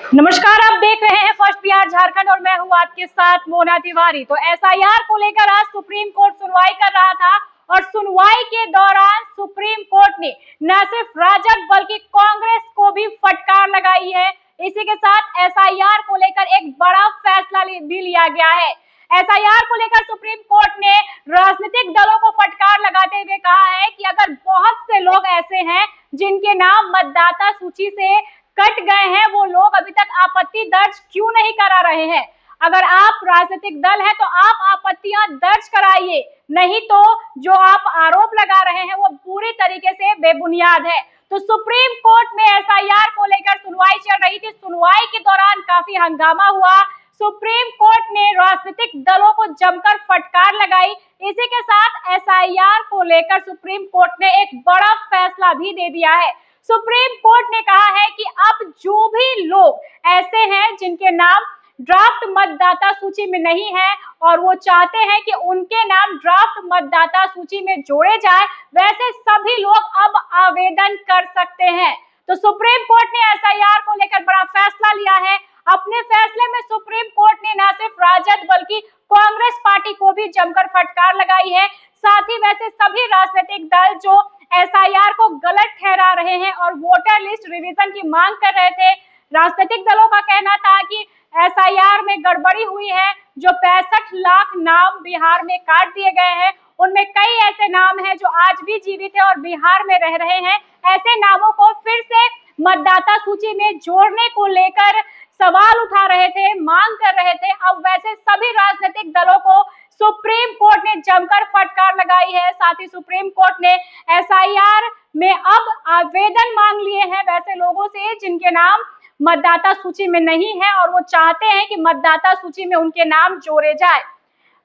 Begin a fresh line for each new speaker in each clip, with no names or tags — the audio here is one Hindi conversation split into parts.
नमस्कार, आप देख रहे हैं फर्स्ट बिहार झारखंड और मैं हूं आपके साथ मोना तिवारी। तो एसआईआर को लेकर आज सुप्रीम कोर्ट सुनवाई कर रहा था और सुनवाई के दौरान सुप्रीम कोर्ट ने न सिर्फ राजद बल्कि कांग्रेस को भी फटकार लगाई है। इसी के साथ एसआईआर को लेकर एक बड़ा फैसला भी लिया गया है। एसआईआर को लेकर सुप्रीम कोर्ट ने राजनीतिक दलों को फटकार लगाते हुए कहा है कि अगर बहुत से लोग ऐसे हैं जिनके नाम मतदाता सूची से कट गए हैं, वो लोग अभी तक आपत्ति दर्ज क्यों नहीं करा रहे हैं। अगर आप राजनीतिक दल है तो आप आपत्तियां दर्ज कराइए, नहीं तो जो आप आरोप लगा रहे हैं वो पूरी तरीके से बेबुनियाद है। तो सुप्रीम कोर्ट में एसआईआर को लेकर सुनवाई चल रही थी। सुनवाई के दौरान काफी हंगामा हुआ। सुप्रीम कोर्ट ने राजनीतिक दलों को जमकर फटकार लगाई। इसी के साथ एसआईआर को लेकर सुप्रीम कोर्ट ने एक बड़ा फैसला भी दे दिया है। सुप्रीम कोर्ट ने कहा है कि अब जो भी लोग ऐसे हैं जिनके नाम ड्राफ्ट मतदाता सूची में नहीं है और वो चाहते हैं कि उनके नाम ड्राफ्ट मतदाता सूची में जोड़े जाए, वैसे सभी लोग अब आवेदन कर सकते हैं। तो सुप्रीम कोर्ट ने एसआईआर को लेकर बड़ा फैसला लिया है। अपने फैसले में सुप्रीम कोर्ट ने न सिर्फ राजद बल्कि कांग्रेस पार्टी को भी जमकर फटकार लगाई है। साथ ही वैसे सभी राजनीतिक दल जो एसआईआर को गलत ठहरा रहे हैं और वोटर लिस्ट रिवीजन की मांग कर रहे थे, राजनीतिक दलों का कहना था कि एसआईआर में गड़बड़ी हुई है। जो 65 लाख नाम बिहार में काट दिए गए हैं, उनमें कई ऐसे नाम हैं जो आज भी जीवित है और बिहार में रह रहे हैं। ऐसे नामों को फिर से मतदाता सूची में जोड़ने को लेकर सवाल उठा रहे थे, मांग कर रहे थे। अब वैसे सभी राजनीतिक दलों को सुप्रीम कोर्ट ने जमकर फटकार लगाई है। साथ ही सुप्रीम कोर्ट ने एसआईआर में अब आवेदन मांग लिए हैं वैसे लोगों से जिनके नाम मतदाता सूची में नहीं है और वो चाहते हैं कि मतदाता सूची में उनके नाम जोड़े जाए।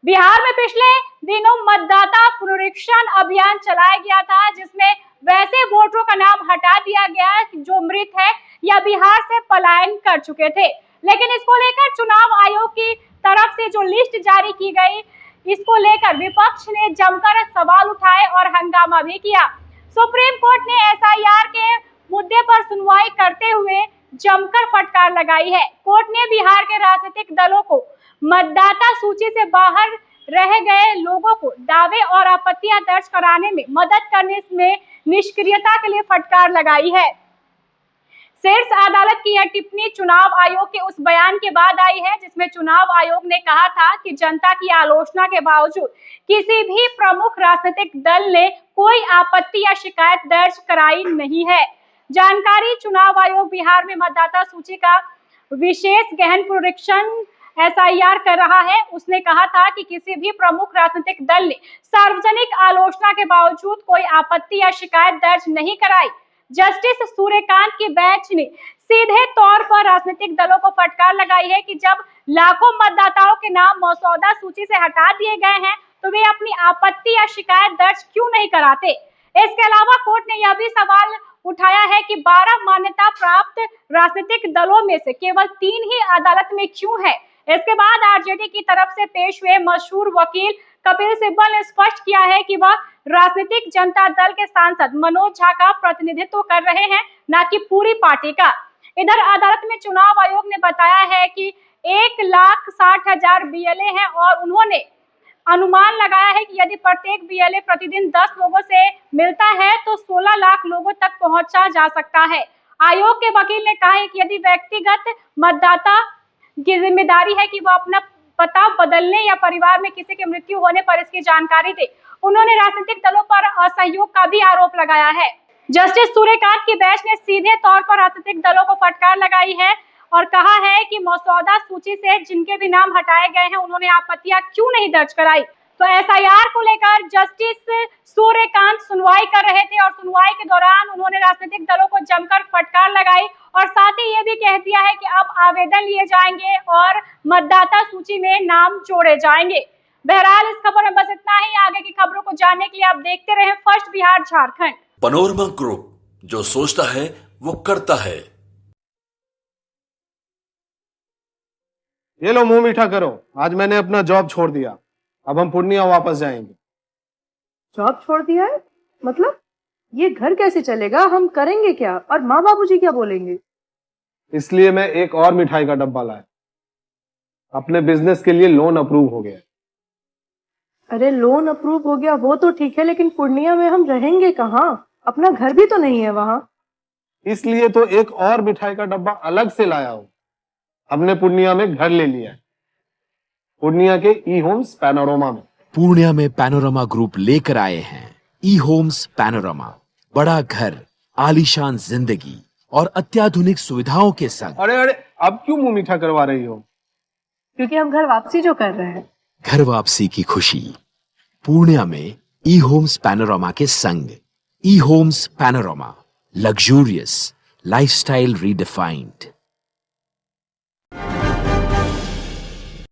बिहार में पिछले दिनों मतदाता पुनरीक्षण अभियान चलाया गया था, जिसमें वैसे वोटरों का नाम हटा दिया गया जो मृत है या बिहार से पलायन कर चुके थे। लेकिन इसको लेकर चुनाव आयोग की तरफ से जो लिस्ट जारी की गई, इसको लेकर विपक्ष ने जमकर सवाल उठाए और हंगामा भी किया। सुप्रीम कोर्ट ने एसआईआर के मुद्दे पर सुनवाई करते हुए जमकर फटकार लगाई है। कोर्ट ने बिहार के राजनीतिक दलों को मतदाता सूची से बाहर रह गए लोगों को दावे और आपत्तियां दर्ज कराने में मदद करने में निष्क्रियता के लिए फटकार लगाई है। शीर्ष अदालत की यह टिप्पणी चुनाव आयोग के उस बयान के बाद आई है जिसमें चुनाव आयोग ने कहा था कि जनता की आलोचना के बावजूद किसी भी प्रमुख राजनीतिक दल ने कोई आपत्ति या शिकायत दर्ज कराई नहीं है। जानकारी चुनाव आयोग बिहार में मतदाता सूची का विशेष गहन पुनरीक्षण एसआईआर कर रहा है। उसने कहा था कि किसी भी प्रमुख राजनीतिक दल ने सार्वजनिक आलोचना के बावजूद कोई आपत्ति या शिकायत दर्ज नहीं कराई। जस्टिस सूर्यकांत की बेंच ने सीधे तौर पर राजनीतिक दलों को फटकार लगाई है कि जब लाखों मतदाताओं के नाम मसौदा सूची से हटा दिए गए हैं तो वे अपनी आपत्ति या शिकायत दर्ज क्यों नहीं कराते। इसके अलावा कोर्ट ने यह भी सवाल उठाया है कि 12 मान्यता प्राप्त राजनीतिक दलों में से केवल 3 ही अदालत में क्यों है। इसके बाद आरजेडी की तरफ से पेश हुए मशहूर वकील कपिल सिब्बल ने स्पष्ट किया है कि वह राजनीतिक जनता दल के सांसद मनोज झा का प्रतिनिधित्व कर रहे हैं, न कि पूरी पार्टी का। इधर अदालत में चुनाव आयोग ने बताया है कि 1,60,000 बीएलए हैं और उन्होंने अनुमान लगाया है कि यदि प्रत्येक बीएलए प्रतिदिन 10 लोगों से मिलता है तो 16 लाख लोगों तक पहुंचा जा सकता है। आयोग के वकील ने कहा है कि यदि व्यक्तिगत मतदाता की जिम्मेदारी है कि वह अपना पता बदलने या परिवार में किसी की मृत्यु होने पर इसकी जानकारी दे। उन्होंने राजनीतिक दलों पर असहयोग का भी आरोप लगाया है। जस्टिस सूर्यकांत की बेंच ने सीधे तौर पर राजनीतिक दलों को फटकार लगाई है और कहा है कि मसौदा सूची से जिनके भी नाम हटाए गए हैं उन्होंने आपत्तियां क्यों नहीं दर्ज कराई। तो एसआईआर को लेकर जस्टिस सूर्यकांत सुनवाई कर रहे थे और सुनवाई के दौरान उन्होंने राजनीतिक दलों को जमकर फटकार लगाई और साथ ही ये भी कह दिया है कि अब आवेदन लिए जाएंगे और मतदाता सूची में नाम जोड़े जाएंगे। बहरहाल इस खबर में बस इतना ही। आगे की खबरों को जानने के लिए आप देखते रहें first Bihar Jharkhand.
Panorama group, जो सोचता है वो करता है।
ये लो मुंह मीठा करो, आज मैंने अपना जॉब छोड़ दिया। अब हम पूर्णिया वापस जाएंगे।
जॉब छोड़ दिया है? मतलब ये घर कैसे चलेगा? हम करेंगे क्या और माँ बाबूजी क्या बोलेंगे?
इसलिए मैं एक और मिठाई का डब्बा लाया। अपने बिजनेस के लिए लोन अप्रूव हो गया।
अरे लोन अप्रूव हो गया वो तो ठीक है, लेकिन पूर्णिया में हम रहेंगे कहाँ? अपना घर भी तो नहीं है वहां।
इसलिए तो एक और मिठाई का डब्बा अलग से लाया हूं। हमने पूर्णिया में घर ले लिया है, पूर्णिया के ई होम्स पैनोरमा में।
पूर्णिया में पैनोरमा ग्रुप लेकर आए हैं ई होम्स पैनोरमा, बड़ा घर, आलीशान जिंदगी और अत्याधुनिक सुविधाओं के संग।
अरे अरे, अब क्यों मुंह मीठा करवा रही हो?
क्योंकि हम घर वापसी जो कर रहे हैं।
घर वापसी की खुशी पूर्णिया में ई होम्स पैनोरमा के संग। E homes panorama, luxurious lifestyle redefined.